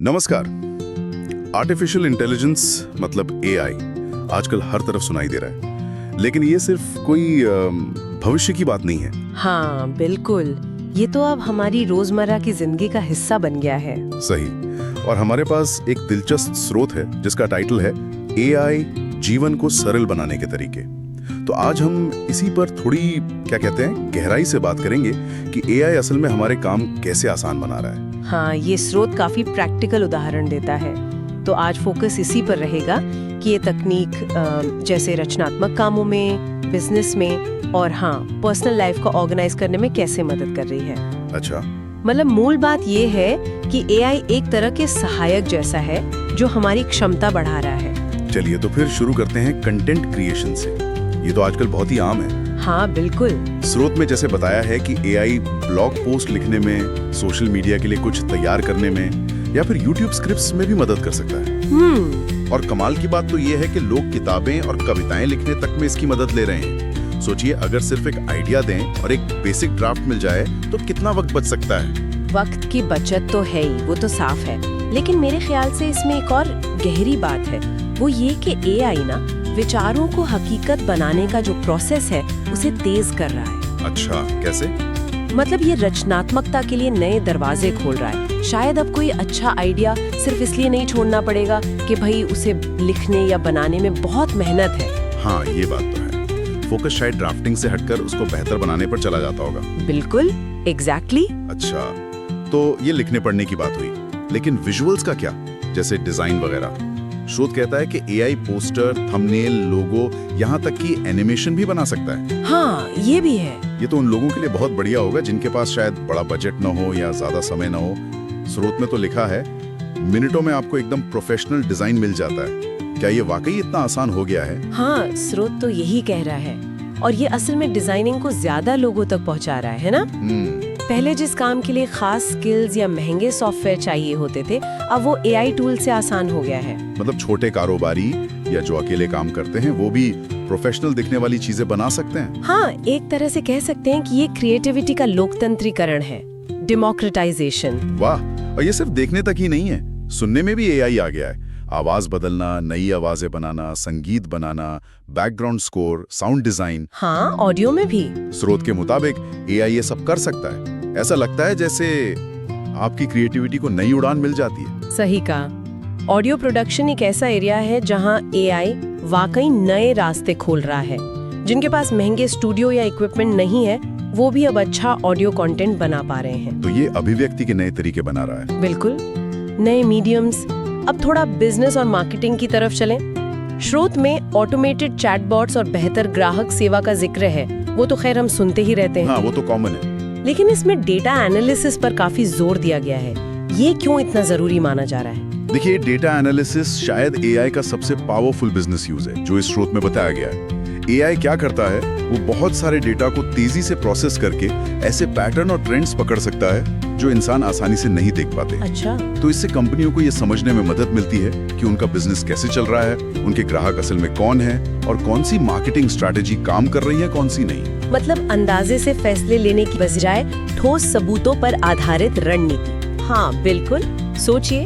नमस्कार। Artificial intelligence मतलब AI आजकल हर तरफ सुनाई दे रहा है, लेकिन ये सिर्फ कोई भविष्य की बात नहीं है। हाँ बिल्कुल, ये तो अब हमारी रोजमर्रा की जिंदगी का हिस्सा बन गया है। सही। और हमारे पास एक दिलचस्प स्रोत है जिसका टाइटल है एआई जीवन को सरल बनाने के तरीके। तो आज हम इसी पर थोड़ी क्या कहते हैं गहराई से बात करेंगे कि एआई असल में हमारे काम कैसे आसान बना रहा है। हाँ, ये स्रोत काफी प्रैक्टिकल उदाहरण देता है। तो आज फोकस इसी पर रहेगा कि ये तकनीक जैसे रचनात्मक कामों में, बिजनेस में और हाँ पर्सनल लाइफ को ऑर्गेनाइज करने में कैसे मदद कर रही है। अच्छा, मतलब मूल बात ये है कि एआई एक तरह के सहायक जैसा है जो हमारी क्षमता बढ़ा रहा है। चलिए तो फिर शुरू करते हैं कंटेंट क्रिएशन से। ये तो आजकल बहुत ही आम है। हाँ बिल्कुल। स्रोत में जैसे बताया है कि एआई ब्लॉग पोस्ट लिखने में, सोशल मीडिया के लिए कुछ तैयार करने में या फिर यूट्यूब स्क्रिप्ट्स में भी मदद कर सकता है। और कमाल की बात तो ये है कि लोग किताबें और कविताएं लिखने तक में इसकी मदद ले रहे हैं। सोचिए, अगर सिर्फ एक आइडिया दें और एक बेसिक ड्राफ्ट मिल जाए तो कितना वक्त बच सकता है। वक्त की बचत तो है ही, वो तो साफ है, लेकिन मेरे ख्याल से इसमें एक और गहरी बात है। वो ये कि एआई ना विचारों को हकीकत बनाने का जो प्रोसेस है उसे तेज कर रहा है। अच्छा, कैसे? मतलब ये रचनात्मकता के लिए नए दरवाजे खोल रहा है। शायद अब कोई अच्छा आइडिया सिर्फ इसलिए नहीं छोड़ना पड़ेगा कि भाई उसे लिखने या बनाने में बहुत मेहनत है। हाँ, ये बात तो है। फोकस शायद ड्राफ्टिंग से हटकर उसको बेहतर बनाने पर चला जाता होगा। बिल्कुल, एग्जैक्टली। अच्छा, तो ये लिखने पढ़ने की बात हुई, लेकिन विजुअल्स का क्या, जैसे डिजाइन वगैरह? स्रोत कहता है कि एआई पोस्टर, थंबनेल, लोगो, यहाँ तक कि एनिमेशन भी बना सकता है। हाँ, ये भी है। ये तो उन लोगों के लिए बहुत बढ़िया होगा जिनके पास शायद बड़ा बजट न हो या ज्यादा समय न हो। स्रोत में तो लिखा है मिनटों में आपको एकदम प्रोफेशनल डिजाइन मिल जाता है। क्या ये वाकई इतना आसान हो गया है? हाँ, स्रोत तो यही कह रहा है। और ये असल में डिजाइनिंग को ज्यादा लोगों तक पहुंचा रहा है ना? पहले जिस काम के लिए खास स्किल्स या महंगे सॉफ्टवेयर चाहिए होते थे, अब वो एआई टूल से आसान हो गया है। मतलब छोटे कारोबारी या जो अकेले काम करते हैं वो भी प्रोफेशनल दिखने वाली चीजें बना सकते हैं। हाँ, एक तरह से कह सकते हैं कि ये क्रिएटिविटी का लोकतंत्रीकरण है, डेमोक्रेटाइजेशन। वाह, और ये सिर्फ देखने तक ही नहीं है, सुनने में भी एआई आ गया है। आवाज बदलना, नई आवाजें बनाना, संगीत बनाना, बैकग्राउंड स्कोर, साउंड डिजाइन। हाँ, ऑडियो में भी। स्रोत के मुताबिक एआई ये सब कर सकता है। ऐसा लगता है जैसे आपकी क्रिएटिविटी को नई उड़ान मिल जाती है। सही कहा। ऑडियो प्रोडक्शन एक ऐसा एरिया है जहां एआई वाकई नए रास्ते खोल रहा है। जिनके पास महंगे स्टूडियो या इक्विपमेंट नहीं है, वो भी अब अच्छा ऑडियो कंटेंट बना पा रहे हैं। तो ये अभिव्यक्ति के नए तरीके बना रहा है। बिल्कुल, नए मीडियम्स। अब थोड़ा बिजनेस और मार्केटिंग की तरफ चलें। स्रोत में ऑटोमेटेड चैटबॉट्स और बेहतर ग्राहक सेवा का जिक्र है। वो तो खैर हम सुनते ही रहते हैं। हाँ, वो तो कॉमन है। लेकिन इसमें डेटा एनालिसिस पर काफी जोर दिया गया है। ये क्यों इतना जरूरी माना जा रहा है? देखिए, डेटा एनालिसिस शायद एआई का सबसे पावरफुल बिजनेस यूज है जो इस स्रोत में बताया गया है। एआई क्या करता है, वो बहुत सारे डेटा को तेजी से प्रोसेस करके ऐसे पैटर्न और ट्रेंड्स पकड़ सकता है जो इंसान आसानी से नहीं देख पाते। अच्छा। तो इससे कंपनियों को ये समझने में मदद मिलती है कि उनका बिजनेस कैसे चल रहा है, उनके ग्राहक असल में कौन है और कौन सी मार्केटिंग स्ट्रैटेजी काम कर रही है, कौन सी नहीं। मतलब अंदाजे से फैसले लेने की बजाय ठोस सबूतों पर आधारित रणनीति। हाँ बिल्कुल। सोचिए,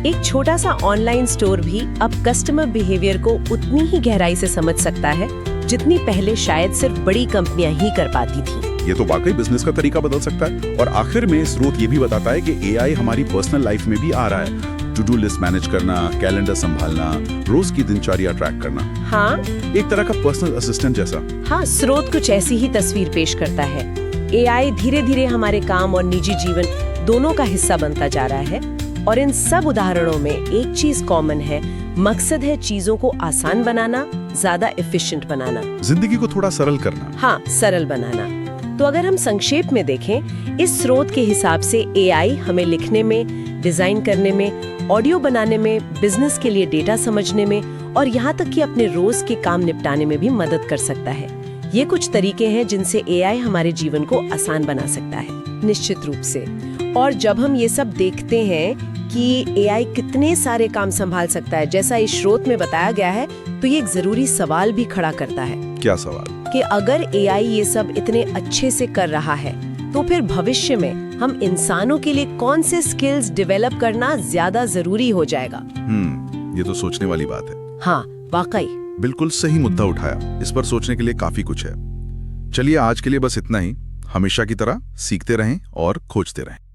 एक छोटा सा ऑनलाइन स्टोर भी अब कस्टमर बिहेवियर को उतनी ही गहराई से समझ सकता है जितनी पहले शायद सिर्फ बड़ी कंपनियां ही कर पाती थी। ये तो वाकई बिजनेस का तरीका बदल सकता है। और आखिर में स्रोत ये भी बताता है कि एआई हमारी पर्सनल लाइफ में भी आ रहा है। टू डू लिस्ट मैनेज करना, कैलेंडर संभालना, रोज की दिनचर्या ट्रैक करना। हाँ, एक तरह का पर्सनल असिस्टेंट जैसा। हाँ, स्रोत कुछ ऐसी ही तस्वीर पेश करता है। एआई धीरे धीरे हमारे काम और निजी जीवन दोनों का हिस्सा बनता जा रहा है। और इन सब उदाहरणों में एक चीज कॉमन है, मकसद है चीजों को आसान बनाना, ज्यादा एफिशिएंट बनाना, जिंदगी को थोड़ा सरल करना। हाँ, सरल बनाना। तो अगर हम संक्षेप में देखें, इस स्रोत के हिसाब से एआई हमें लिखने में, डिजाइन करने में, ऑडियो बनाने में, बिजनेस के लिए डेटा समझने में और यहाँ तक कि अपने रोज के काम निपटाने में भी मदद कर सकता है। ये कुछ तरीके हैं जिनसे एआई हमारे जीवन को आसान बना सकता है, निश्चित रूप से। और जब हम ये सब देखते हैं कि एआई कितने सारे काम संभाल सकता है, जैसा इस स्रोत में बताया गया है, तो ये एक जरूरी सवाल भी खड़ा करता है। क्या सवाल? कि अगर एआई ये सब इतने अच्छे से कर रहा है, तो फिर भविष्य में हम इंसानों के लिए कौन से स्किल्स डेवलप करना ज्यादा जरूरी हो जाएगा? ये तो सोचने वाली बात है। हाँ, वाकई। बिल्कुल सही मुद्दा उठाया। इस पर सोचने के लिए काफी कुछ है। चलिए आज के लिए बस इतना ही। हमेशा की तरह सीखते रहें और खोजते रहें।